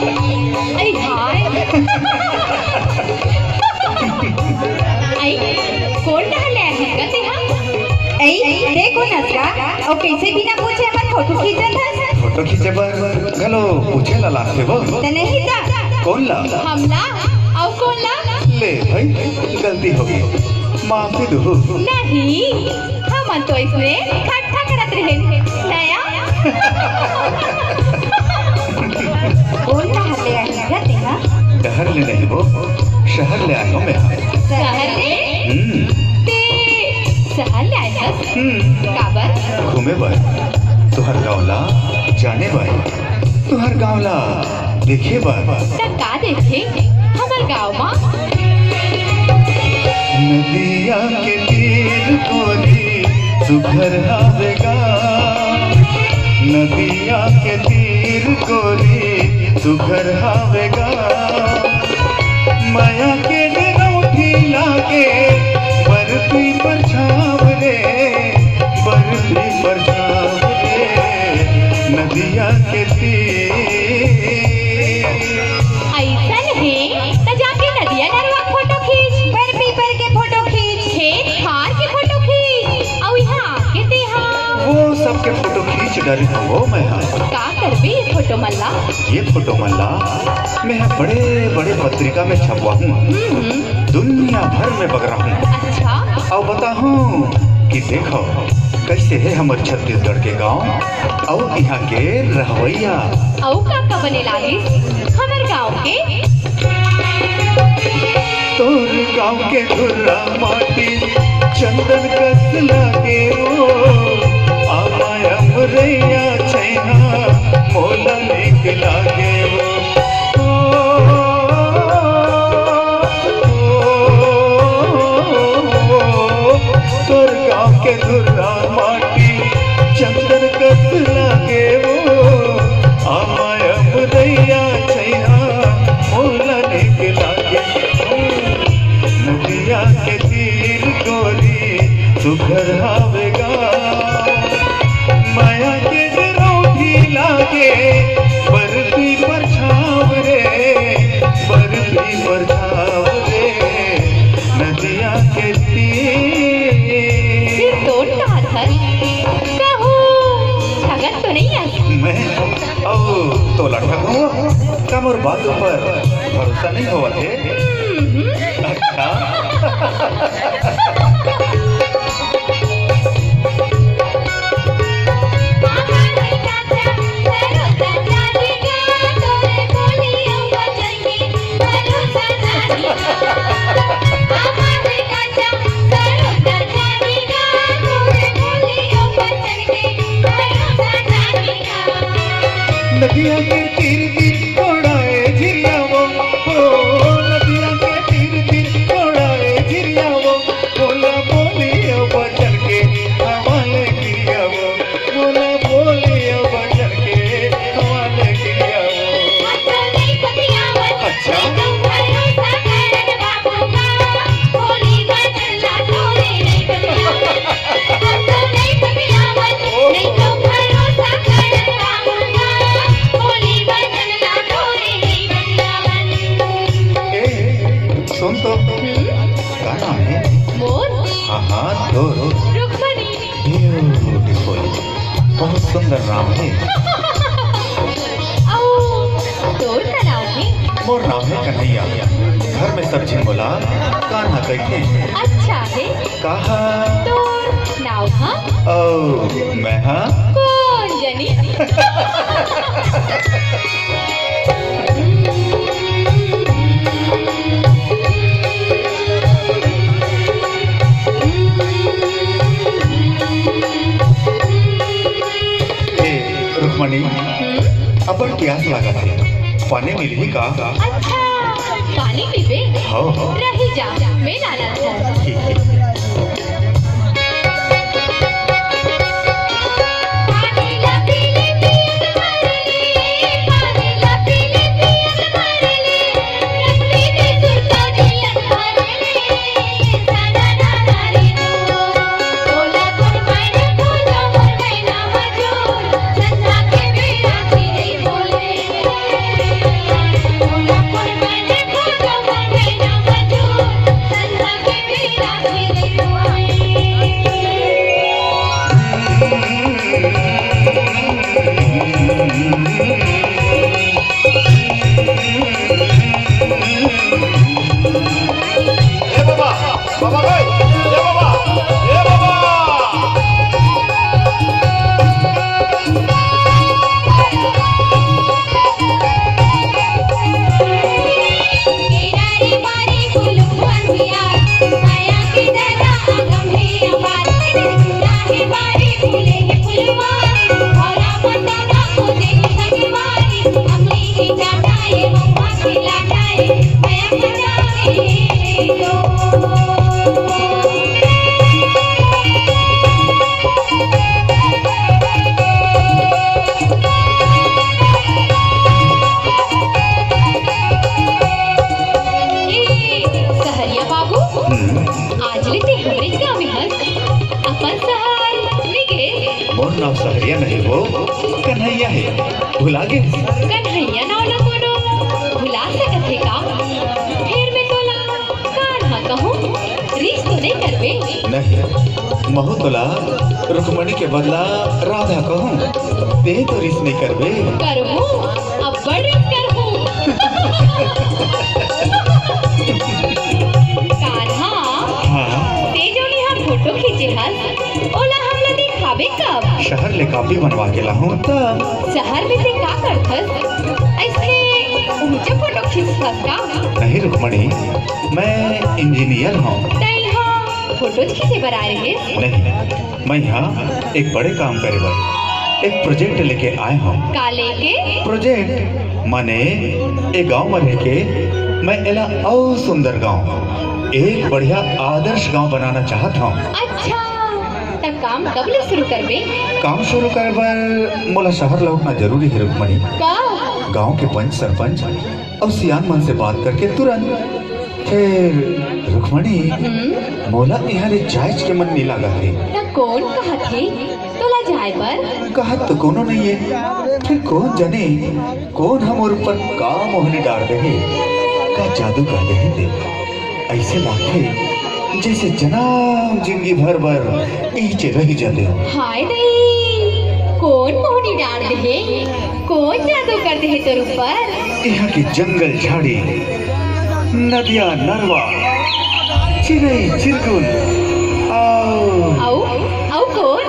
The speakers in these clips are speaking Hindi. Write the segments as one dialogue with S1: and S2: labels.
S1: अरे हाय आई कौन डाले हैं गते हम आई देखो नसरा और कैसे बिना पूछे हमर फोटो खींचत है
S2: फोटो खींचे बर गलो पूछे ला लाते वो
S1: त नहीं ता
S2: कौन ला
S1: हमला और कौन ला
S2: ले भाई गलती हो गई माफी दो
S1: नहीं हम तो इसमें खट्टा करत रहे नया कौन कहा ले आई गते हां
S2: शहर ले नहीं वो शहर ले आयो मैं
S1: शहर ले ते शहर ले आया काबर
S2: घूमे बर तुहर गाँवला जाने बर तुहर गाँवला देखे बर
S1: त का देखे हमर गाँव मा
S2: नदिया के तीर कोरी सुघर हावेगा नदिया के तीर कोरी सुघर हावेगा माया के डरौठी लागे बरफी पर छाव रे बरफी पर छाव रे नदिया के तीर
S1: ऐसन है त जाके नदिया नरवा फोटो खींच बर्फी पर के फोटो खींच खेत खार के फोटो खींच और यहाँ आके ते हाँ
S2: वो सबके फोटो खींच डरी हो मैं
S1: का करबे ये फोटो मल्ला
S2: ये फोटो मल्ला मैं बड़े बड़े पत्रिका में छपवा हूँ दुनिया भर में बगरा हूँ
S1: अच्छा
S2: और बता हूँ कि देखो कैसे है हमारे छत्तीसगढ़ के गांव और यहाँ के रहवैया
S1: औ का बने लागिस हमर गाँव के
S2: तोर गांव के धुर्रा माटी चंदन कस लागे वो आमाया मुरैया छैना मोला लेके लागे वो तोर गांव के धुर्रा माटी चंदन कस लागे वो आमाया मुरैया छैना मोला लेके लागे नदिया के तीर गोरी सुघर हावेगा माया के डरौठी लागे बरफी पर छाव रे बरफी पर छाव रे नदिया के तीर
S1: फिर तो था कहू ठगत तो नहीं है
S2: मैं अब तो लड़का हूँ कमर बात पर भरोसा नहीं हुआ थे अच्छा नदिया के तीर तीर उड़ाए झिरिया वो नदिया के तीर तीर उड़ाए झिरिया वो बोला बोलिया बचन के हवाले गिरिया वो बोला बोलिया बचन के हवाले गिरिया वो अच्छा सुन तो क्या नाम है
S1: मोर
S2: हाँ तो
S1: रुक्मणी
S2: ब्यूटीफुल बहुत सुंदर नाम है
S1: तोर का नाम है
S2: मोर नाम है कन्हैया घर में सब्जी बोला कान्हा कहते
S1: अच्छा है
S2: कहा
S1: तोर नाम हाँ
S2: ओ मैं हाँ
S1: कौन जनी
S2: रुक्मणी अब प्यास लगा थे पानी मिली का
S1: अच्छा पानी पीबे
S2: हाँ
S1: रही जा मैं लाना था
S2: ठीक है सहरिया नहीं हो, कन्हैया है, भुला गे?
S1: कन्हैया नाव न कोनो भुला सकत है का? फिर मैं तोला कान्हा कहूँ, रिश्त तो नहीं करबे?
S2: नहीं, महु तोला रुक्मणी के बदला राधा कहूँ, ते तो रिश्त नहीं करबे।
S1: करहूँ, अब बड़ रिश्त करहूँ। कान्हा,
S2: हाँ,
S1: ते जो यहाँ फोटो खींचे हल, ओला हमला दिखाबे कब?
S2: शहर ले कॉपी बनवा के लाहूं तब।
S1: शहर में ते का करथस? ऐसे ऊंचे फोटो खींचथस का?
S2: नहीं रुक्मणी, मैं इंजीनियर हूँ।
S1: तई हाँ फोटो खींचे बर आए रहे?
S2: नहीं, मैं यहाँ एक बड़े काम करे बर एक प्रोजेक्ट लेके आए हूँ।
S1: का लेके?
S2: प्रोजेक्ट माने एक गांव में रह के मैं एला और सुंदर गांव, एक बढ़िया आदर्श गांव बनाना चाहता हूँ।
S1: अच्छा, तब काम कब ले शुरू करबे?
S2: काम शुरू करे बर मोला शहर लौटना जरूरी है रुक्मणी।
S1: कब?
S2: गांव के पंच सरपंच और सियान मन से बात करके तुरंत। फिर रुक्मणी, मोला यहाँ ले जायज के मन नहीं लगा थे।
S1: तब कौन कहा थे तोला जाए पर?
S2: कहा तो कोनो नहीं है, फिर कौन जाने कौन हम और ऊपर का मोहनी डाल रहे, का जादू कर रहे थे। ऐसे लगते जैसे जनाब जिंदगी भर ईचे रह जाते हो।
S1: हाय दई, कौन मोहनी डाल दे, कौन जादू कर दे तोर ऊपर?
S2: यहाँ की जंगल झाड़ी, नदिया नरवा, चिड़ई चिरकुल,
S1: आओ कौन?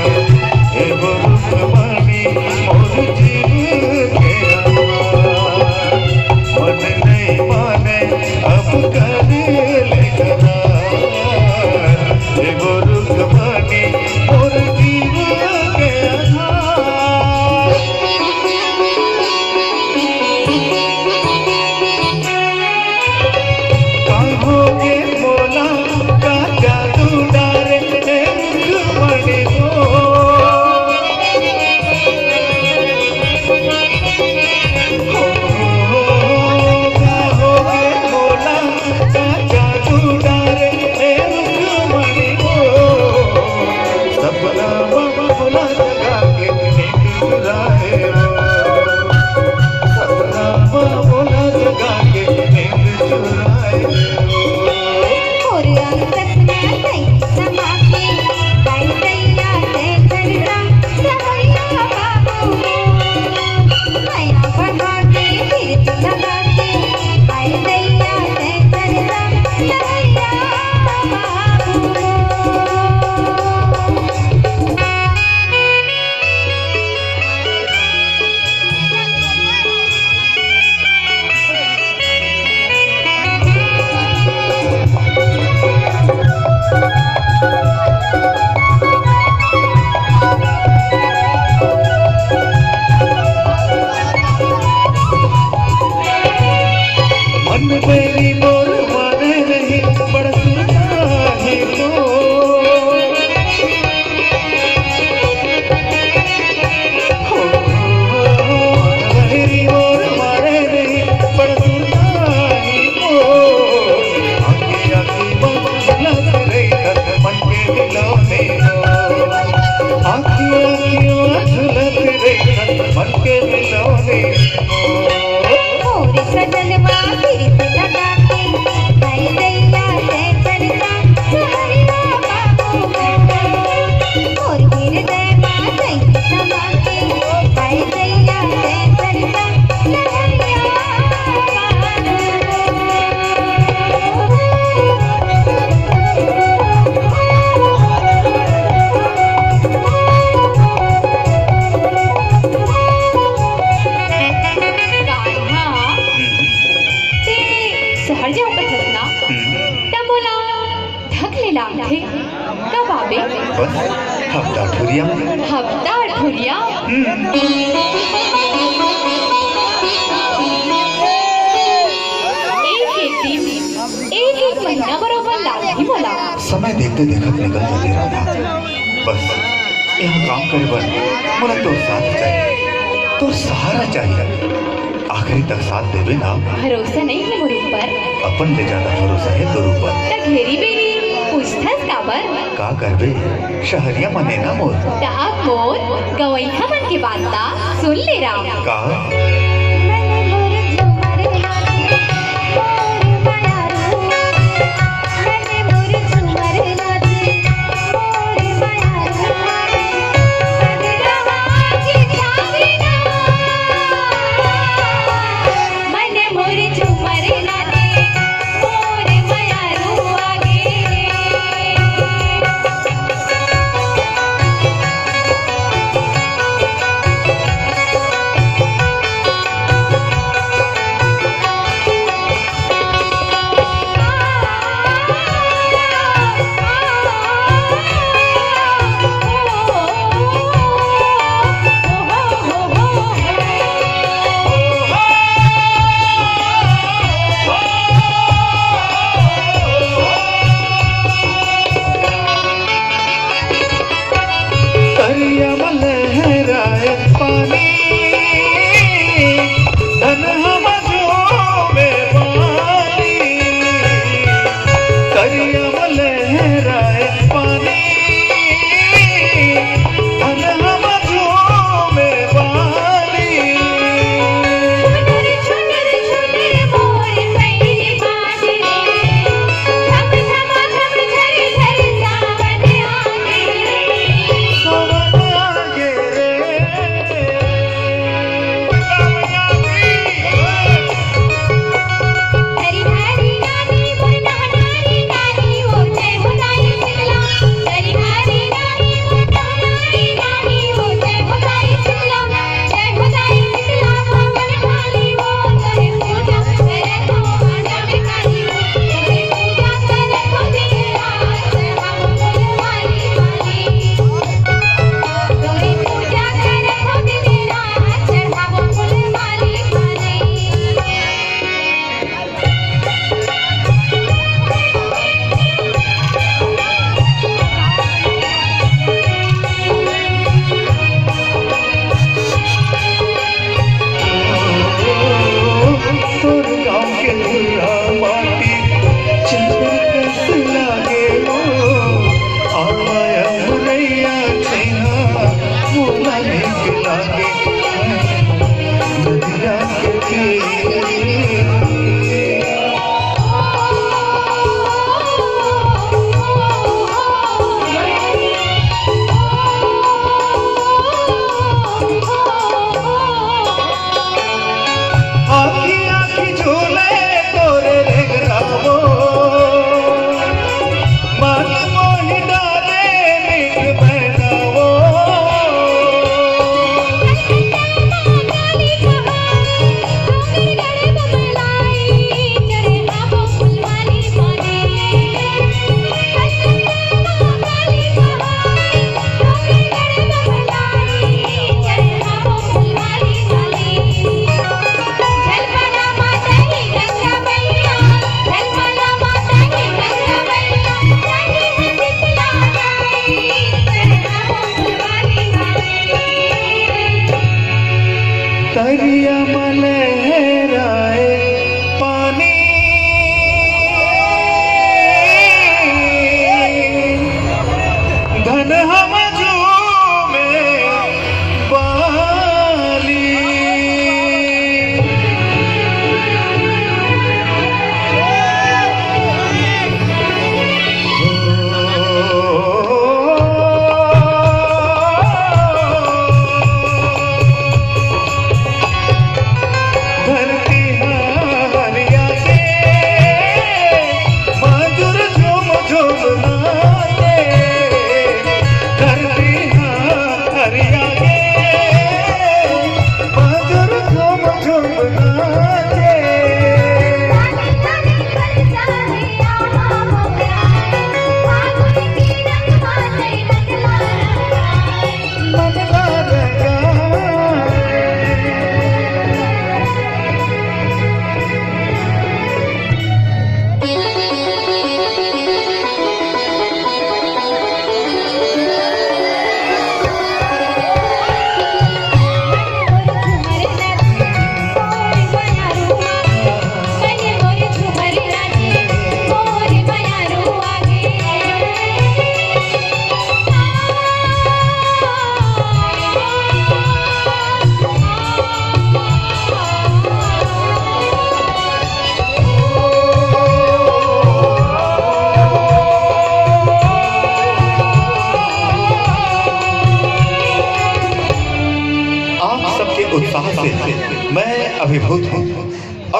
S1: चल
S2: मन नहीं मन मेरी मोर माने नहीं बड़ा सुनता है तो मेरी मोर माने नहीं बड़ा सुनता है तो आखी आखी लग रही मन के दिलों आखी आखी लग रही मन के दिलों
S1: मोर सजनवा फिरित लगा के भाई दैया से चलता सहरिया बाबू मोर हृदय में संग समा के भाई दैया से चलता सहरिया शहर जाओ कथस ना तब बोला ढक ले लाथे कब आवे
S2: बस हफ्ता ठुरिया
S1: हफ्ता ठुरिया एक महीना बरोबर लाठी बोला
S2: समय देखते देखत निकल जाते राधा बस यहाँ काम करे बर मोला तो साथ चाहिए तो सहारा चाहिए आखिरी तक साथ देवे ना
S1: भरोसा नहीं है मोर ऊपर
S2: अपन ले ज्यादा भरोसा है तोर ऊपर
S1: त घेरी बेरी पूछथस काबर
S2: का करबे शहरिया मने ना मोर
S1: ताप मोर गवैया मन के बात सुन ले राम
S2: का आखी आखी झूले तो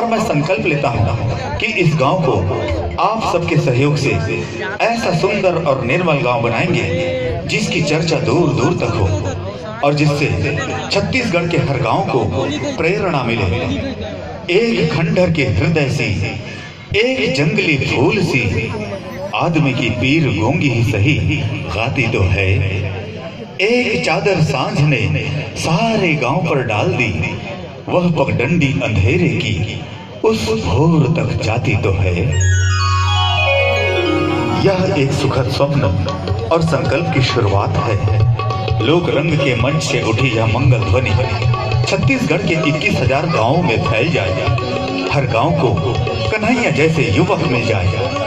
S3: और मैं संकल्प लेता हूँ कि इस गांव को आप सबके सहयोग से ऐसा सुंदर और निर्मल गांव बनाएंगे जिसकी चर्चा दूर दूर तक हो और जिससे छत्तीसगढ़ के हर गांव को प्रेरणा मिले। एक खंडहर के हृदय सी, एक जंगली फूल सी, आदमी की पीर गोंगी ही सही गाती तो है। एक चादर सांझ ने सारे गांव पर डाल दी, वह पगडंडी अंधेरे की उस भोर तक जाती तो है। यह एक सुखद स्वप्न और संकल्प की शुरुआत है। लोक रंग के मंच से उठी यह मंगल ध्वनि छत्तीसगढ़ के 21,000 गांवों में फैल जाए। हर गांव को कन्हैया जैसे युवक मिल जाए